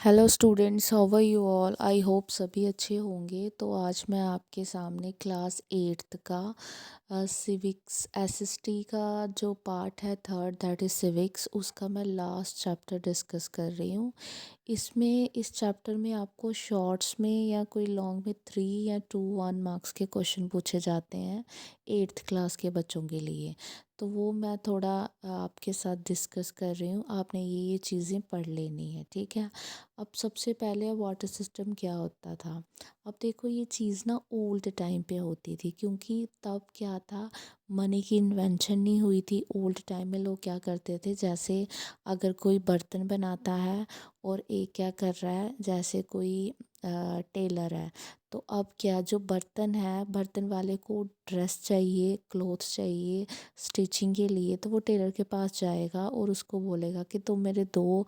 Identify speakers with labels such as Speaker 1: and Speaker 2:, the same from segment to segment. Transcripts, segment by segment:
Speaker 1: Hello students, how are you all. I hope सभी अच्छे होंगे। तो आज मैं आपके सामने क्लास एट्थ का सिविक्स एसएसटी का जो पार्ट है थर्ड, दैट इज़ सिविक्स, उसका मैं लास्ट चैप्टर डिस्कस कर रही हूँ। इस चैप्टर में आपको शॉर्ट्स में या कोई लॉन्ग में 3 या 2 1 मार्क्स के क्वेश्चन पूछे जाते हैं एट्थ क्लास के बच्चों के लिए। तो वो मैं थोड़ा आपके साथ डिस्कस कर रही हूँ। आपने ये चीज़ें पढ़ लेनी है, ठीक है। अब सबसे पहले वाटर सिस्टम क्या होता था। अब देखो, ये चीज़ ना ओल्ड टाइम पे होती थी, क्योंकि तब क्या था, मनी की इन्वेंशन नहीं हुई थी। ओल्ड टाइम में लोग क्या करते थे, जैसे अगर कोई बर्तन बनाता है और एक क्या कर रहा है, जैसे कोई टेलर है, तो अब क्या, जो बर्तन है, बर्तन वाले को ड्रेस चाहिए, क्लोथ्स चाहिए स्टिचिंग के लिए, तो वो टेलर के पास जाएगा और उसको बोलेगा कि तुम मेरे दो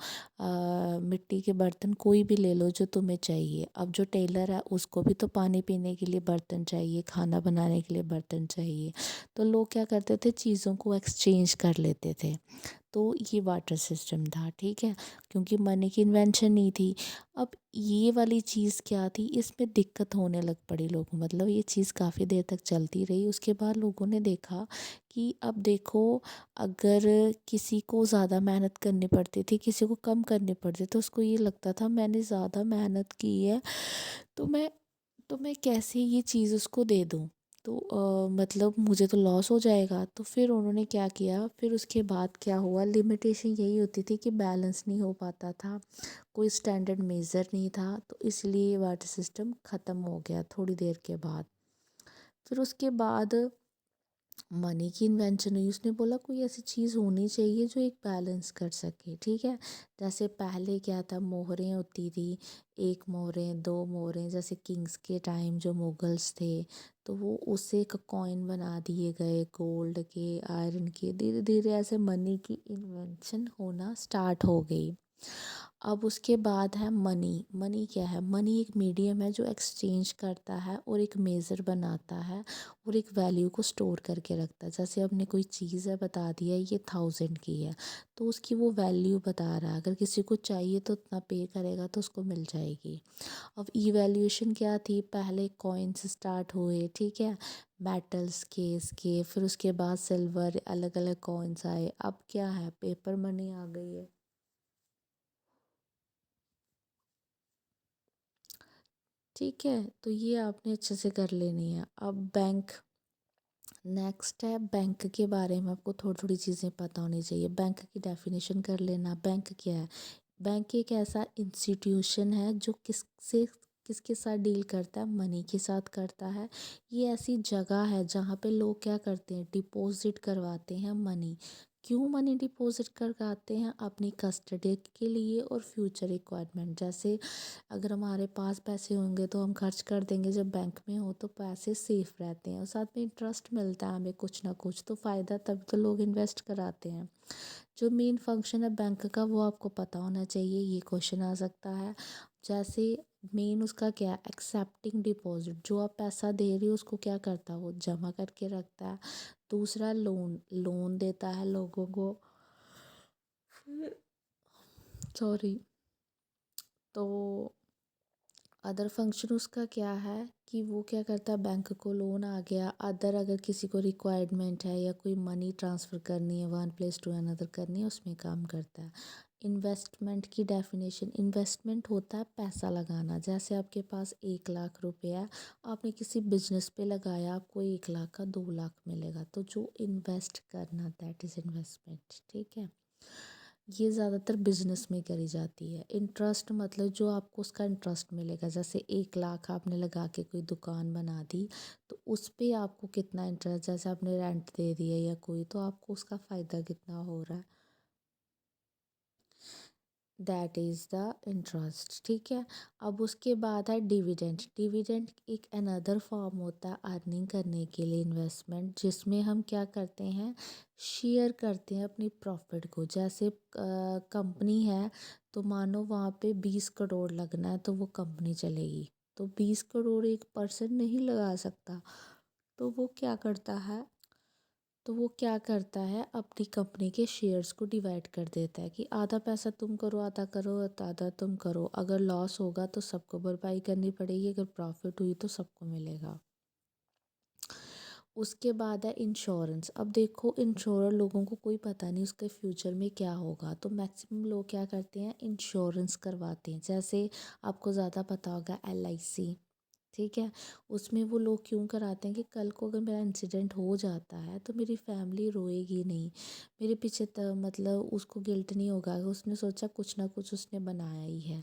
Speaker 1: मिट्टी के बर्तन कोई भी ले लो जो तुम्हें चाहिए। अब जो टेलर है उसको भी तो पानी पीने के लिए बर्तन चाहिए, खाना बनाने के लिए बर्तन चाहिए। तो लोग क्या करते थे, चीज़ों को एक्सचेंज कर लेते थे। तो ये वाटर सिस्टम था, ठीक है, क्योंकि मनी की इन्वेंशन नहीं थी। अब ये वाली चीज़ क्या थी, इसमें दिक्कत होने लग पड़ी लोगों को, मतलब ये चीज़ काफ़ी देर तक चलती रही। उसके बाद लोगों ने देखा कि अब देखो, अगर किसी को ज़्यादा मेहनत करनी पड़ती थी, किसी को कम करनी पड़ती, तो उसको ये लगता था मैंने ज़्यादा मेहनत की है, तो मैं कैसे ये चीज़ उसको दे दूँ। तो मतलब मुझे तो लॉस हो जाएगा। तो फिर उन्होंने क्या किया, फिर उसके बाद क्या हुआ, लिमिटेशन यही होती थी कि बैलेंस नहीं हो पाता था, कोई स्टैंडर्ड मेज़र नहीं था, तो इसलिए वाटर सिस्टम ख़त्म हो गया थोड़ी देर के बाद। फिर उसके बाद मनी की इन्वेंशन हुई। उसने बोला कोई ऐसी चीज़ होनी चाहिए जो एक बैलेंस कर सके, ठीक है। जैसे पहले क्या था, मोहरें होती थी, एक मोहरें, दो मोहरें, जैसे किंग्स के टाइम जो मुगल्स थे, तो वो उससे एक कॉइन बना दिए गए गोल्ड के, आयरन के। धीरे धीरे ऐसे मनी की इन्वेंशन होना स्टार्ट हो गई। अब उसके बाद है मनी। मनी क्या है, मनी एक मीडियम है जो एक्सचेंज करता है और एक मेज़र बनाता है और एक वैल्यू को स्टोर करके रखता है। जैसे हमने कोई चीज़ है, बता दिया ये 1000 की है, तो उसकी वो वैल्यू बता रहा है। अगर किसी को चाहिए तो उतना पे करेगा तो उसको मिल जाएगी। अब इवैल्यूएशन क्या थी, पहले कॉइन्स स्टार्ट हुए, ठीक है, मेटल्स के, इसके, फिर उसके बाद सिल्वर, अलग अलग कॉइन्स आए। अब क्या है, पेपर मनी आ गई है, ठीक है। तो ये आपने अच्छे से कर लेनी है। अब बैंक, नेक्स्ट है बैंक के बारे में आपको थोड़ी थोड़ी चीज़ें पता होनी चाहिए। बैंक की डेफिनेशन कर लेना। बैंक क्या है, बैंक एक ऐसा इंस्टीट्यूशन है जो किसके साथ डील करता है, मनी के साथ करता है। ये ऐसी जगह है जहाँ पे लोग क्या करते हैं, डिपॉजिट करवाते हैं मनी। क्यों मनी डिपॉजिट करवाते हैं, अपनी कस्टडी के लिए और फ्यूचर रिक्वायरमेंट। जैसे अगर हमारे पास पैसे होंगे तो हम खर्च कर देंगे, जब बैंक में हो तो पैसे सेफ रहते हैं और साथ में इंटरेस्ट मिलता है हमें कुछ ना कुछ, तो फ़ायदा, तब तो लोग इन्वेस्ट कराते हैं। जो मेन फंक्शन है बैंक का वो आपको पता होना चाहिए, ये क्वेश्चन आ सकता है। जैसे मेन उसका क्या है, एक्सेप्टिंग डिपॉजिट, जो आप पैसा दे रहे हो उसको क्या करता है, वो जमा करके रखता है। दूसरा लोन, लोन देता है लोगों को, सॉरी। तो अदर फंक्शन उसका क्या है कि वो क्या करता है, बैंक को लोन आ गया, अदर अगर किसी को रिक्वायरमेंट है या कोई मनी ट्रांसफ़र करनी है, वन प्लेस टू अनदर करनी है, उसमें काम करता है। इन्वेस्टमेंट की डेफिनेशन, इन्वेस्टमेंट होता है पैसा लगाना। जैसे आपके पास 1 लाख रुपए है, आपने किसी बिजनेस पे लगाया, आपको 1 लाख का 2 लाख मिलेगा, तो जो इन्वेस्ट करना, दैट इज़ इन्वेस्टमेंट, ठीक है। ये ज़्यादातर बिजनेस में करी जाती है। इंटरेस्ट मतलब जो आपको उसका इंटरेस्ट मिलेगा, जैसे 1 लाख आपने लगा के कोई दुकान बना दी, तो उस पे आपको कितना इंटरेस्ट, जैसे आपने रेंट दे दिया या कोई, तो आपको उसका फ़ायदा कितना हो रहा है, दैट इज़ द इंटरेस्ट, ठीक है। अब उसके बाद है डिविडेंड। डिविडेंड एक अनदर फॉर्म होता है अर्निंग करने के लिए, इन्वेस्टमेंट, जिसमें हम क्या करते हैं, शेयर करते हैं अपनी प्रॉफिट को। जैसे कंपनी है, तो मानो वहाँ पे 20 करोड़ लगना है, तो वो कंपनी चलेगी, तो 20 करोड़ एक पर्सन नहीं लगा सकता, तो वो क्या करता है, तो वो क्या करता है, अपनी कंपनी के शेयर्स को डिवाइड कर देता है कि आधा पैसा तुम करो, आधा करो, आधा तुम करो। अगर लॉस होगा तो सबको भरपाई करनी पड़ेगी, अगर प्रॉफिट हुई तो सबको मिलेगा। उसके बाद है इंश्योरेंस। अब देखो, इंश्योरर लोगों को कोई पता नहीं उसके फ्यूचर में क्या होगा, तो मैक्सिमम लोग क्या करते हैं, इंश्योरेंस करवाते हैं। जैसे आपको ज़्यादा पता होगा LIC, ठीक है। उसमें वो लोग क्यों कराते हैं कि कल को अगर मेरा इंसिडेंट हो जाता है तो मेरी फैमिली रोएगी नहीं, मेरे पीछे मतलब उसको गिल्ट नहीं होगा, उसने सोचा कुछ ना कुछ उसने बनाया ही है।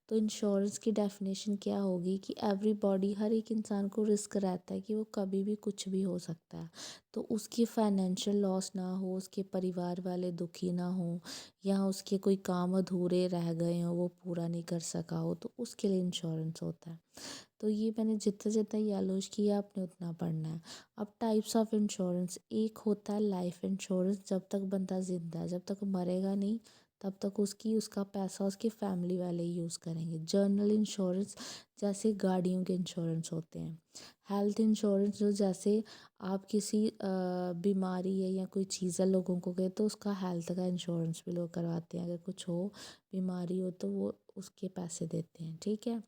Speaker 1: तो इंश्योरेंस की डेफिनेशन क्या होगी कि एवरीबॉडी, हर एक इंसान को रिस्क रहता है कि वो कभी भी कुछ भी हो सकता है। तो उसकी फाइनेंशियल लॉस ना हो, उसके परिवार वाले दुखी ना हो, या उसके कोई काम अधूरे रह गए हों, वो पूरा नहीं कर सका हो, तो उसके लिए इंश्योरेंस होता है। तो ये मैंने जितना जितना यालोज किया आपने उतना पढ़ना है। अब टाइप्स ऑफ इंश्योरेंस, एक होता है लाइफ इंश्योरेंस, जब तक बंदा ज़िंदा है, जब तक मरेगा नहीं तब तक उसका पैसा उसकी फैमिली वाले यूज़ करेंगे। जर्नल इंश्योरेंस, जैसे गाड़ियों के इंश्योरेंस होते हैं। हेल्थ इंश्योरेंस, जो जैसे आप किसी बीमारी है या कोई चीज़ है लोगों को गए तो उसका हेल्थ का इंश्योरेंस भी लोग करवाते हैं, अगर कुछ हो, बीमारी हो तो वो उसके पैसे देते हैं, ठीक है।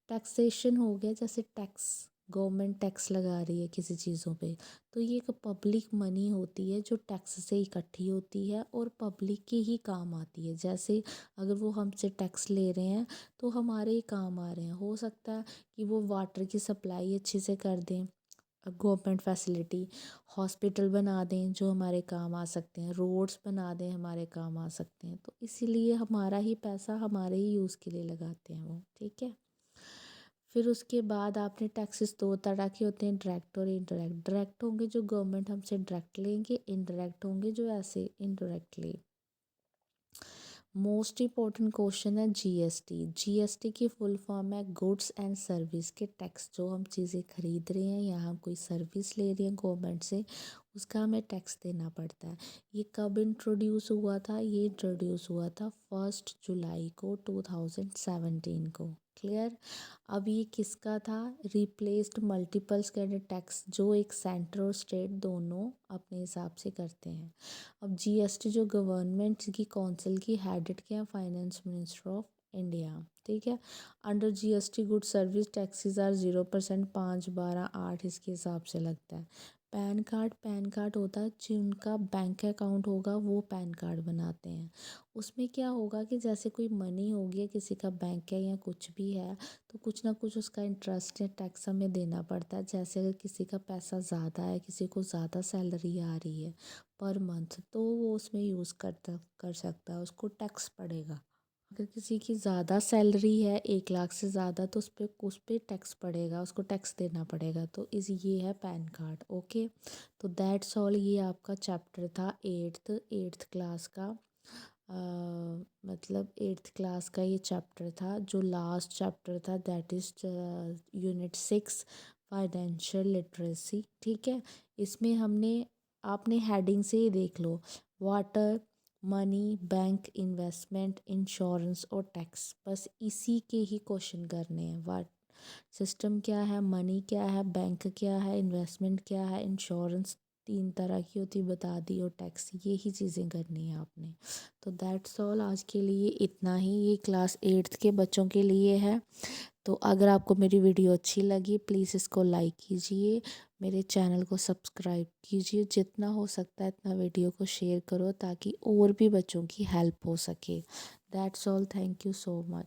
Speaker 1: टैक्सेशन हो गया, जैसे टैक्स, गवर्नमेंट टैक्स लगा रही है किसी चीज़ों पे, तो ये एक पब्लिक मनी होती है जो टैक्स से इकट्ठी होती है और पब्लिक के ही काम आती है। जैसे अगर वो हमसे टैक्स ले रहे हैं तो हमारे ही काम आ रहे हैं। हो सकता है कि वो वाटर की सप्लाई अच्छे से कर दें, गवर्नमेंट फैसिलिटी, हॉस्पिटल बना दें जो हमारे काम आ सकते हैं, रोड्स बना दें हमारे काम आ सकते हैं, तो इसीलिए हमारा ही पैसा हमारे ही यूज़ के लिए लगाते हैं वो, ठीक है। फिर उसके बाद आपने टैक्सेस दो तरह के होते हैं, डायरेक्ट और इनडायरेक्ट। डायरेक्ट होंगे जो गवर्नमेंट हमसे डायरेक्ट लेंगे, इनडायरेक्ट होंगे जो ऐसे इनडायरेक्टली। मोस्ट इम्पॉर्टेंट क्वेश्चन है GST। GST की फुल फॉर्म है गुड्स एंड सर्विस के टैक्स। जो हम चीज़ें खरीद रहे हैं या हम कोई सर्विस ले रहे हैं गवर्नमेंट से, उसका हमें टैक्स देना पड़ता है। ये कब इंट्रोड्यूस हुआ था, ये इंट्रोड्यूस हुआ था 1 जुलाई को 2017 को। क्लियर। अब ये किसका था, रिप्लेस्ड मल्टीपल स्टैंडर्ड टैक्स, जो एक सेंटर और स्टेट दोनों अपने हिसाब से करते हैं। अब GST जो गवर्नमेंट की काउंसिल की हेडेड के हैं फाइनेंस मिनिस्टर ऑफ इंडिया, ठीक है। Under GST good service taxes are 0%, 5, 12, 8 इसके हिसाब से लगता है। पैन कार्ड होता है, जिनका बैंक अकाउंट होगा वो पैन कार्ड बनाते हैं। उसमें क्या होगा कि जैसे कोई मनी होगी, किसी का बैंक है या कुछ भी है, तो कुछ ना कुछ उसका इंटरेस्ट या टैक्स हमें देना पड़ता है। जैसे अगर किसी का पैसा ज़्यादा है, किसी को ज़्यादा सैलरी आ रही है पर मंथ, तो वो उसमें यूज़ कर सकता है, उसको टैक्स पड़ेगा। अगर किसी की ज़्यादा सैलरी है, 1 लाख से ज़्यादा, तो उस पर टैक्स पड़ेगा, उसको टैक्स देना पड़ेगा। तो ये है पैन कार्ड, ओके। तो दैट्स ऑल, ये आपका चैप्टर था एट्थ क्लास का। मतलब 8th क्लास का ये चैप्टर था, जो लास्ट चैप्टर था, that is unit 6 financial literacy, ठीक है। इसमें हमने, आपने हेडिंग से ही देख लो, water, money, bank, investment, insurance और टैक्स, बस इसी के ही क्वेश्चन करने हैं। वाट सिस्टम क्या है, मनी क्या है, बैंक क्या है, इन्वेस्टमेंट क्या है, इंश्योरेंस 3 तरह की होती बता दी, और टैक्स, ये ही चीज़ें करनी है आपने। तो दैट्स ऑल, आज के लिए इतना ही। ये क्लास 8th के बच्चों के लिए है। तो अगर आपको मेरी वीडियो अच्छी लगी, प्लीज़ इसको लाइक कीजिए, मेरे चैनल को सब्सक्राइब कीजिए, जितना हो सकता है इतना वीडियो को शेयर करो ताकि और भी बच्चों की हेल्प हो सके। That's all, thank you so much.